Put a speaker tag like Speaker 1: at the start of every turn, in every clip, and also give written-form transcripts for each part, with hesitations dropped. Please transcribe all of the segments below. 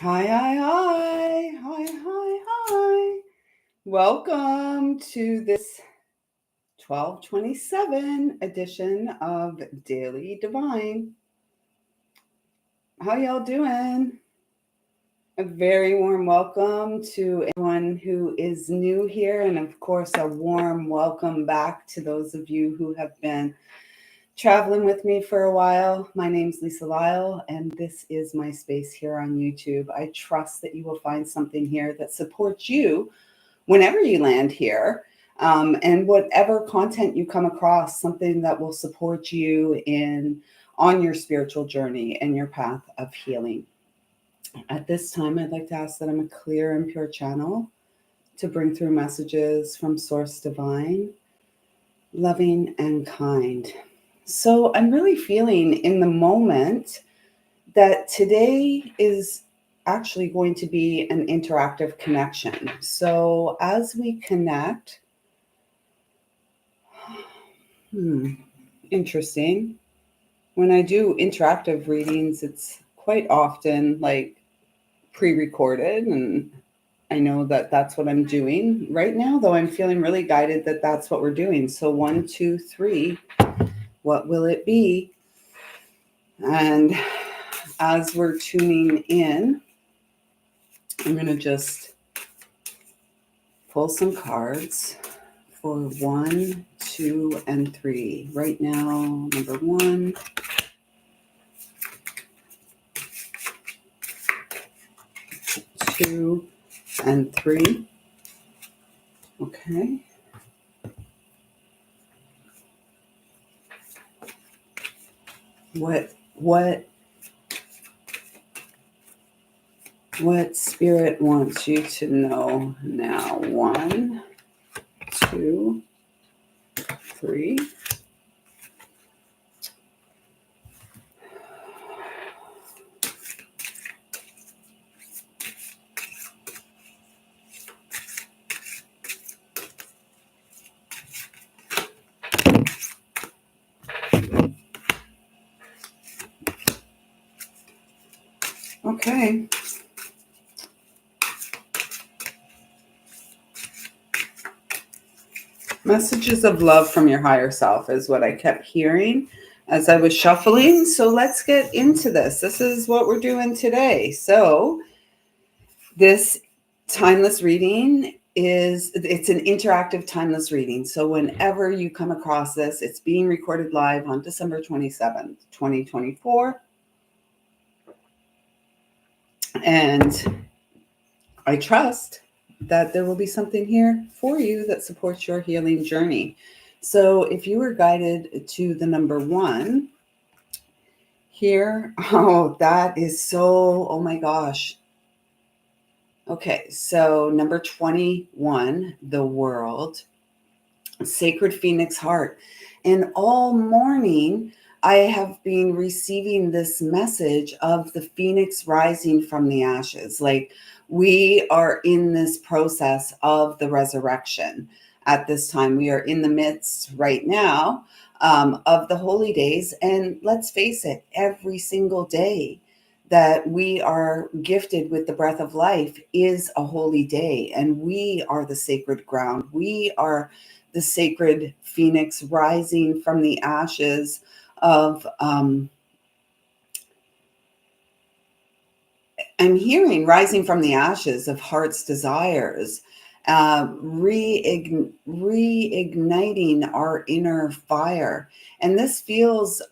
Speaker 1: Hi, hi, hi, hi, hi, hi. Welcome to this 1227 edition of Daily Divine. How y'all doing? A very warm welcome to anyone who is new here, and of course, a warm welcome back to those of you who have been traveling with me for a while. My name's lisalyle, and this is my space here on YouTube. I trust that you will find something here that supports you whenever you land here, and whatever content you come across, something that will support you in on your spiritual journey and your path of healing. At this time, I'd like to ask that I'm a clear and pure channel to bring through messages from Source Divine, loving and kind. So I'm really feeling in the moment that today is actually going to be an interactive connection. So as we connect, interesting. When I do interactive readings, it's quite often like pre-recorded, and I know that that's what I'm doing right now, though I'm feeling really guided that that's what we're doing. So 1, 2, 3, what will it be? And as we're tuning in, I'm going to just pull some cards for 1, 2, and 3. Right now, number 1, 2, and 3. Okay. What spirit wants you to know now? 1, 2, 3. Okay. Messages of love from your higher self is what I kept hearing as I was shuffling. So let's get into this. This is what we're doing today. So this timeless reading it's an interactive timeless reading. So whenever you come across this, it's being recorded live on December 27th, 2024. And I trust that there will be something here for you that supports your healing journey. So if you were guided to the number 1 here, oh, that is so, oh my gosh. Okay, so number 21, the world, sacred phoenix heart. And all morning, I have been receiving this message of the phoenix rising from the ashes. Like we are in this process of the resurrection at this time. We are in the midst right now of the holy days. And let's face it, every single day that we are gifted with the breath of life is a holy day. And we are the sacred ground. We are the sacred phoenix rising from the ashes of I'm hearing rising from the ashes of heart's desires, reigniting our inner fire. And this feels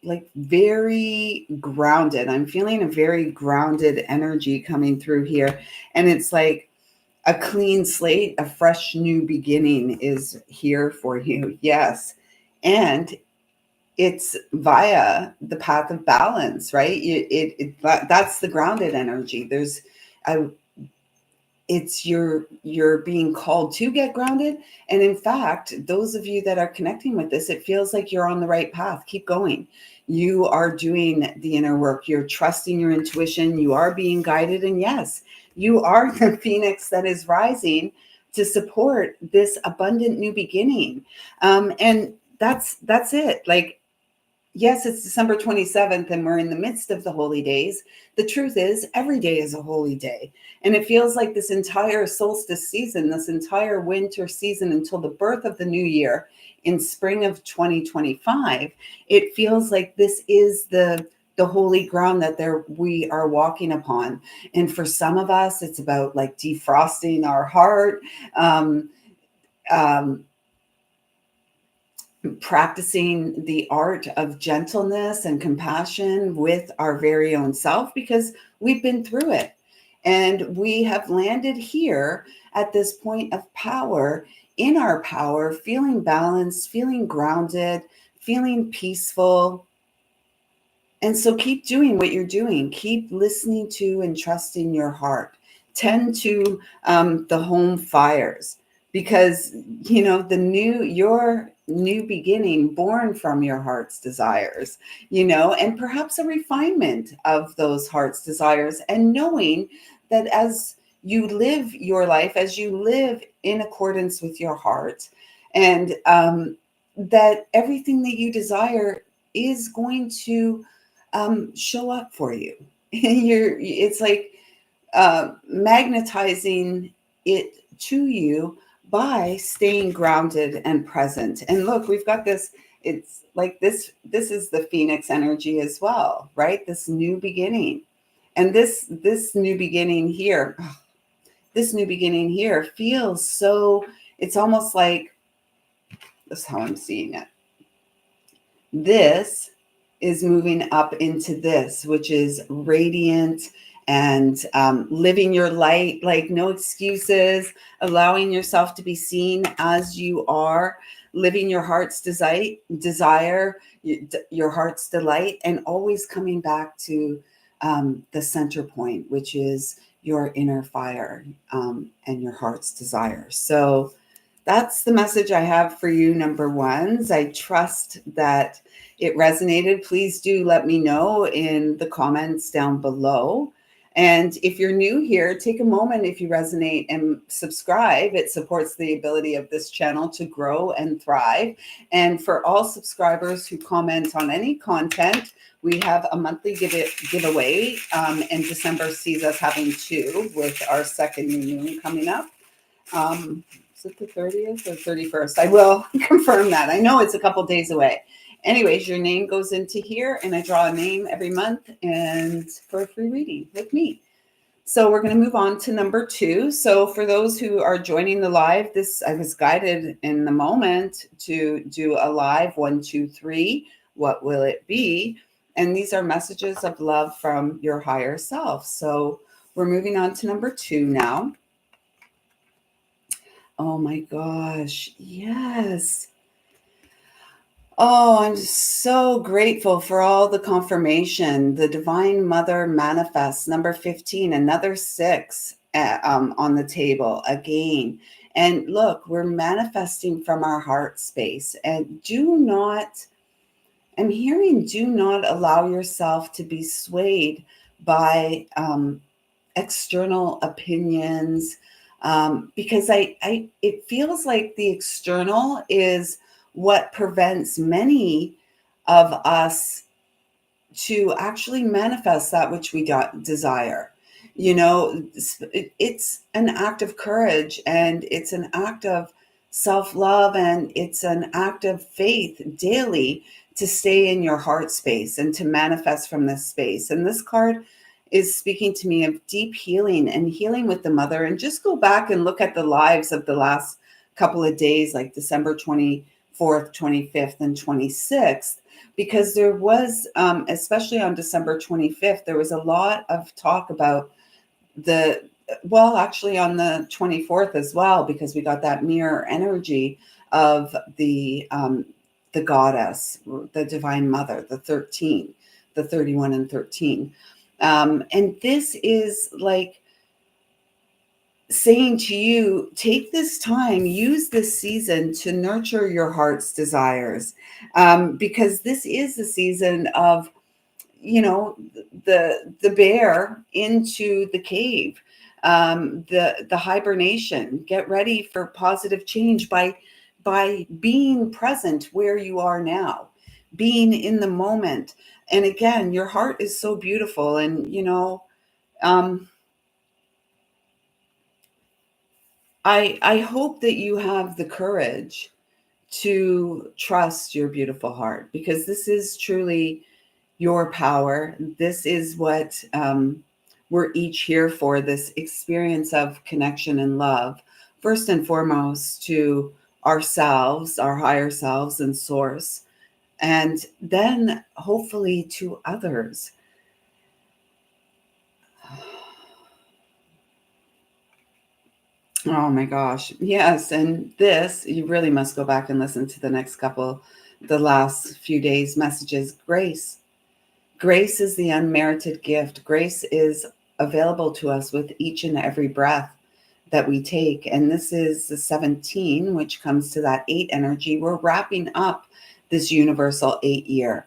Speaker 1: like very grounded. I'm feeling a very grounded energy coming through here. And it's like a clean slate, a fresh new beginning is here for you. Yes. And it's via the path of balance, right? That's the grounded energy. There's a, it's you're being called to get grounded, and in fact, those of you that are connecting with this, it feels like you're on the right path. Keep going. You are doing the inner work. You're trusting your intuition. You are being guided, and yes, you are the phoenix that is rising to support this abundant new beginning. And that's it. Like yes, it's December 27th and we're in the midst of the holy days. The truth is, every day is a holy day. And it feels like this entire solstice season, this entire winter season until the birth of the new year in spring of 2025, it feels like this is the holy ground that we are walking upon. And for some of us, it's about like defrosting our heart, um, um, practicing the art of gentleness and compassion with our very own self, because we've been through it and we have landed here at this point of power, in our power, feeling balanced, feeling grounded, feeling peaceful. And so keep doing what you're doing. Keep listening to and trusting your heart. Tend to the home fires, because your new beginning born from your heart's desires, and perhaps a refinement of those heart's desires, and knowing that as you live your life, as you live in accordance with your heart, and that everything that you desire is going to show up for you. It's like magnetizing it to you by staying grounded and present. And look, we've got this. It's like this is the phoenix energy as well, right? This new beginning, and this new beginning here, this new beginning here feels so. It's almost like, that's how I'm seeing it. This is moving up into this, which is radiant and living your light, like no excuses, allowing yourself to be seen as you are, living your heart's desire, your heart's delight, and always coming back to the center point, which is your inner fire, and your heart's desire. So that's the message I have for you, number ones. I trust that it resonated. Please do let me know in the comments down below. And if you're new here, take a moment, if you resonate, and subscribe. It supports the ability of this channel to grow and thrive. And for all subscribers who comment on any content, we have a monthly giveaway. And December sees us having two, with our second new moon coming up. Is it the 30th or 31st? I will confirm that. I know it's a couple days away. Anyways, your name goes into here, and I draw a name every month and for a free reading with me. So we're going to move on to number 2. So for those who are joining the live, I was guided in the moment to do a live 1, 2, 3. What will it be? And these are messages of love from your higher self. So we're moving on to number 2 now. Oh my gosh. Yes. Oh, I'm so grateful for all the confirmation. The Divine Mother manifests, number 15, another 6 on the table again. And look, we're manifesting from our heart space. And I'm hearing, do not allow yourself to be swayed by external opinions, because it feels like the external is what prevents many of us to actually manifest that which we desire. It's an act of courage, and it's an act of self-love, and it's an act of faith daily to stay in your heart space and to manifest from this space. And this card is speaking to me of deep healing and healing with the mother. And just go back and look at the lives of the last couple of days, like December 24th, 25th, and 26th, because there was, especially on December 25th, there was a lot of talk about actually on the 24th as well, because we got that mirror energy of the goddess, the Divine Mother, the 13, the 31 and 13. And this is like saying to you, take this time, use this season to nurture your heart's desires, because this is the season of, the bear into the cave, the hibernation. Get ready for positive change by being present where you are now, being in the moment. And again, your heart is so beautiful. And, um, I hope that you have the courage to trust your beautiful heart, because this is truly your power. This is what we're each here for, this experience of connection and love, first and foremost to ourselves, our higher selves and source, and then hopefully to others. Oh my gosh. Yes. And this, you really must go back and listen to the last few days' messages. Grace. Grace is the unmerited gift. Grace is available to us with each and every breath that we take. And this is the 17, which comes to that 8 energy. We're wrapping up this universal 8 year.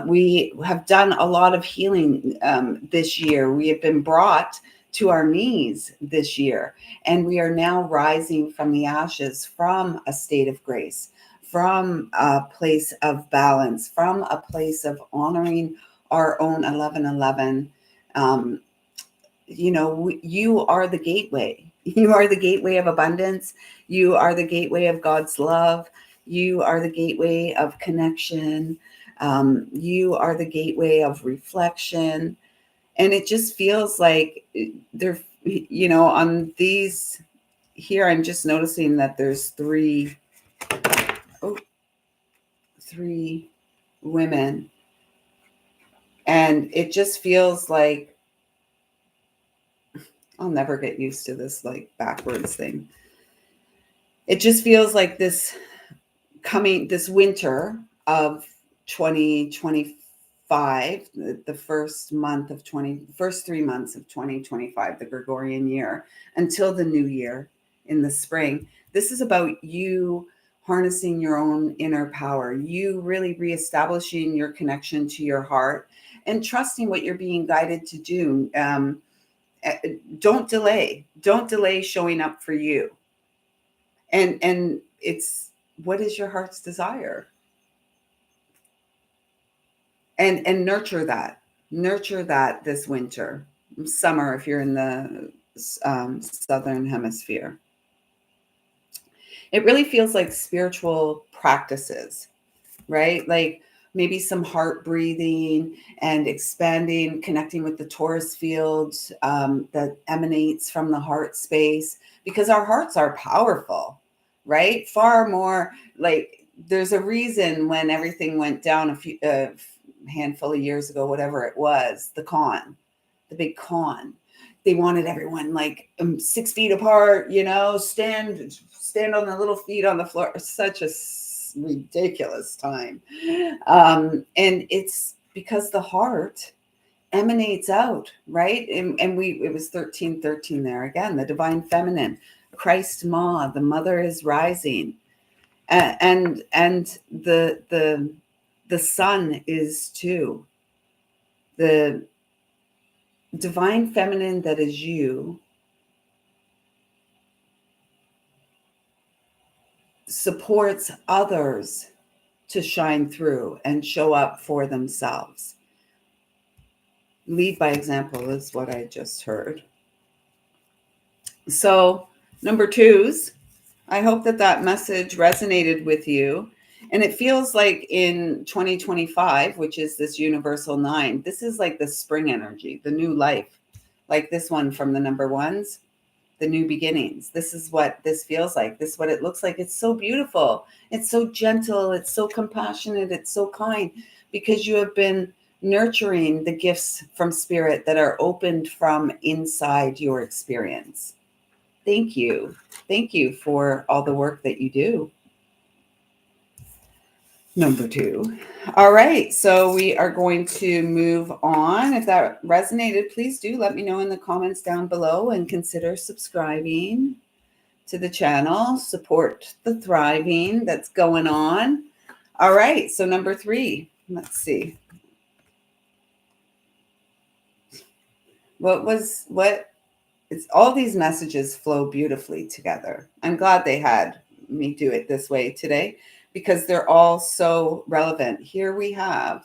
Speaker 1: We have done a lot of healing this year. We have been brought to our knees this year, and we are now rising from the ashes, from a state of grace, from a place of balance, from a place of honoring our own 1111. You are the gateway. You are the gateway of abundance. You are the gateway of God's love. You are the gateway of connection. You are the gateway of reflection. And it just feels like there, on these here, I'm just noticing that there's three women. And it just feels like I'll never get used to this like backwards thing. It just feels like this winter of 2025, the first 3 months of 2025, the Gregorian year, until the new year in the spring. This is about you harnessing your own inner power, you really reestablishing your connection to your heart and trusting what you're being guided to do. Don't delay showing up for you. And it's, what is your heart's desire? And nurture that this winter, summer, if you're in the southern hemisphere. It really feels like spiritual practices, right? Like maybe some heart breathing and expanding, connecting with the Taurus field that emanates from the heart space, because our hearts are powerful, right? Far more like, there's a reason when everything went down a handful of years ago, whatever it was, the big con. They wanted everyone like 6 feet apart, stand on the little feet on the floor. Such a ridiculous time. And it's because the heart emanates out, right? And it was 1313 there again, the divine feminine, Christ Ma, the mother is rising. And the sun is too. The divine feminine that is you supports others to shine through and show up for themselves. Lead by example is what I just heard. So, number twos, I hope that message resonated with you. And it feels like in 2025, which is this universal 9, this is like the spring energy, the new life, like this one from the number ones, the new beginnings. This is what this feels like. This is what it looks like. It's so beautiful. It's so gentle. It's so compassionate. It's so kind, because you have been nurturing the gifts from spirit that are opened from inside your experience. Thank you. Thank you for all the work that you do. Number two. All right. So we are going to move on. If that resonated, please do let me know in the comments down below, and consider subscribing to the channel. Support the thriving that's going on. All right. So number three, let's see. It's all these messages flow beautifully together. I'm glad they had me do it this way today, because they're all so relevant. Here we have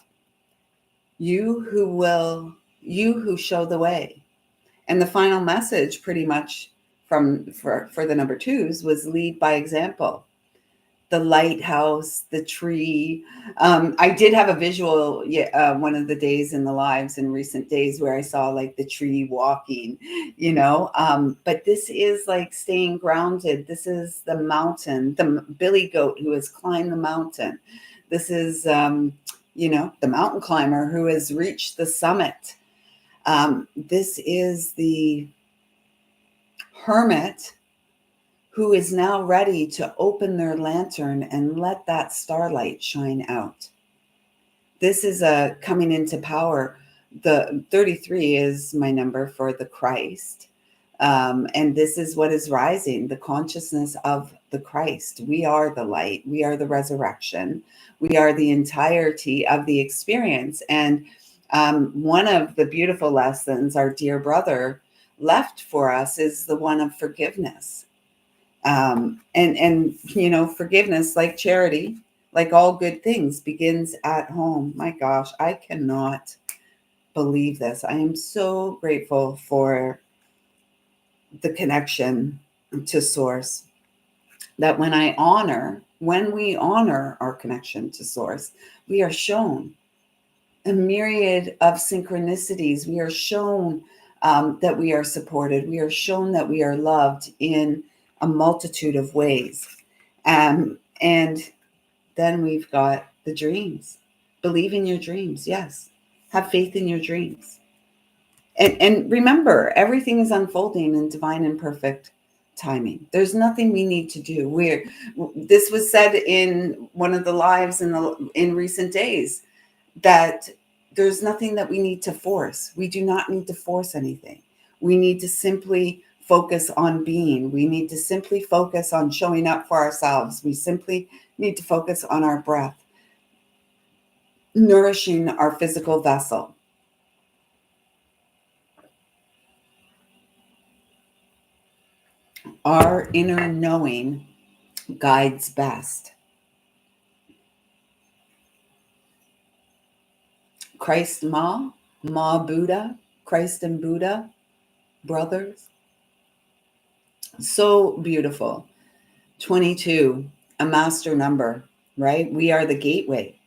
Speaker 1: you who show the way. And the final message pretty much for the number twos was lead by example. The lighthouse, the tree. I did have a visual one of the days in the lives in recent days where I saw like the tree walking, but this is like staying grounded. This is the mountain, the billy goat who has climbed the mountain. This is, the mountain climber who has reached the summit. This is the hermit who is now ready to open their lantern and let that starlight shine out. This is a coming into power. The 33 is my number for the Christ. And this is what is rising, the consciousness of the Christ. We are the light. We are the resurrection. We are the entirety of the experience. And one of the beautiful lessons our dear brother left for us is the one of forgiveness. And forgiveness, like charity, like all good things, begins at home. My gosh, I cannot believe this. I am so grateful for the connection to source, that when we honor our connection to source, we are shown a myriad of synchronicities. We are shown that we are supported. We are shown that we are loved in a multitude of ways. And then we've got the dreams. Believe in your dreams. Yes. Have faith in your dreams. And remember, everything is unfolding in divine and perfect timing. There's nothing we need to do. This was said in one of the lives in recent days, that there's nothing that we need to force. We do not need to force anything. We need to simply focus on being. We need to simply focus on showing up for ourselves. We simply need to focus on our breath, nourishing our physical vessel. Our inner knowing guides best. Christ Ma Buddha, Christ and Buddha, brothers. So beautiful. 22, a master number, right? We are the gateway.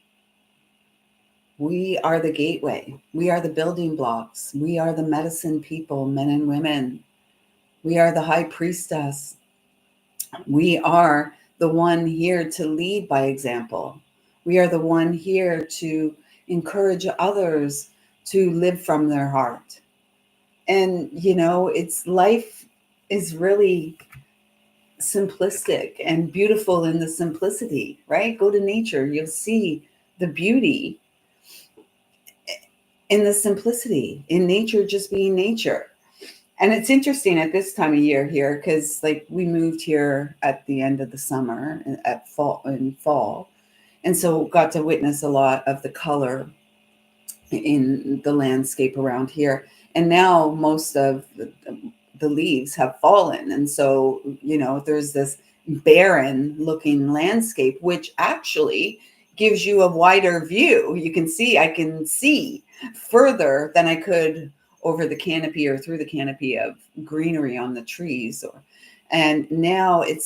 Speaker 1: We are the gateway. We are the building blocks. We are the medicine people, men and women. We are the high priestess. We are the one here to lead by example. We are the one here to encourage others to live from their heart. And, it's life is really simplistic and beautiful in the simplicity, right? Go to nature. You'll see the beauty in the simplicity, in nature just being nature. And it's interesting at this time of year here, because like we moved here at the end of the summer at fall. And so got to witness a lot of the color in the landscape around here. And now most of the leaves have fallen. And so, there's this barren looking landscape, which actually gives you a wider view. I can see further than I could over the canopy or through the canopy of greenery on the trees. And now it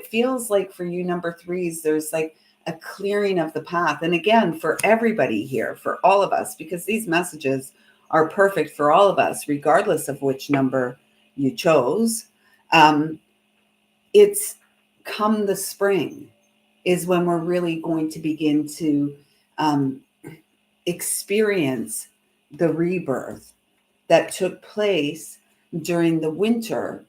Speaker 1: feels like for you number threes, there's like a clearing of the path. And again, for everybody here, for all of us, because these messages are perfect for all of us, regardless of which number you chose. It's come the spring is when we're really going to begin to experience the rebirth that took place during the winter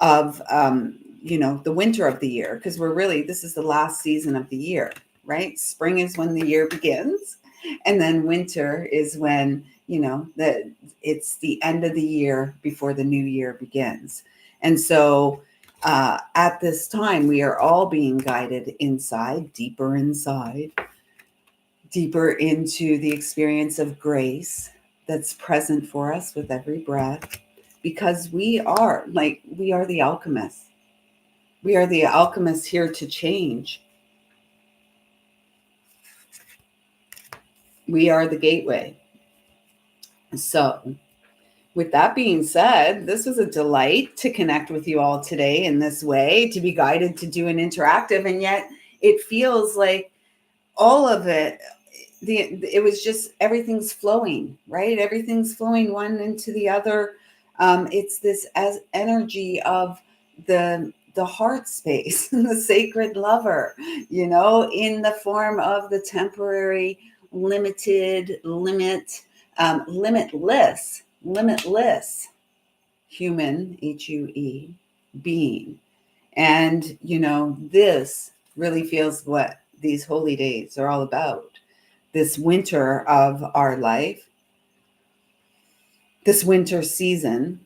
Speaker 1: of the winter of the year, because this is the last season of the year, right? Spring is when the year begins, and then winter is when it's the end of the year before the new year begins. And so at this time we are all being guided deeper into the experience of grace that's present for us with every breath, because we are the alchemists. We are the alchemists here to change. We are the gateway. So, with that being said, this was a delight to connect with you all today in this way, to be guided to do an interactive, and yet it feels like all of it, it was just everything's flowing, right? Everything's flowing one into the other. It's this as energy of the heart space, the sacred lover, in the form of the temporary, limited, limitless human, HUE, being. And, this really feels what these holy days are all about. This winter of our life, this winter season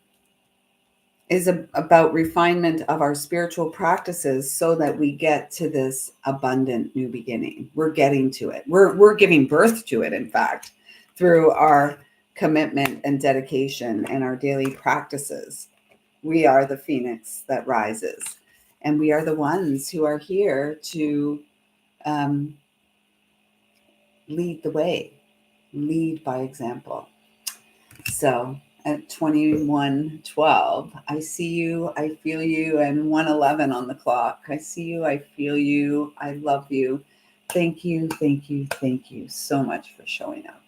Speaker 1: is about refinement of our spiritual practices so that we get to this abundant new beginning. We're getting to it. We're giving birth to it, in fact, through our commitment and dedication and our daily practices. We are the phoenix that rises, and we are the ones who are here to lead the way, lead by example. So at 21:12, I see you, I feel you, and 1:11 on the clock. I see you, I feel you, I love you. Thank you, thank you, thank you so much for showing up.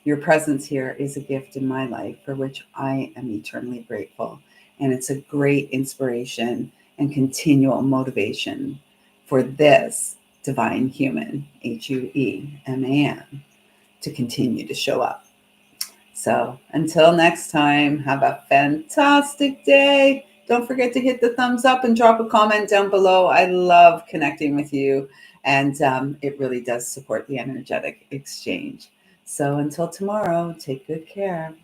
Speaker 1: Your presence here is a gift in my life for which I am eternally grateful. And it's a great inspiration and continual motivation for this divine human, HUEMAN, to continue to show up. So until next time, have a fantastic day. Don't forget to hit the thumbs up and drop a comment down below. I love connecting with you, and it really does support the energetic exchange. So until tomorrow, take good care.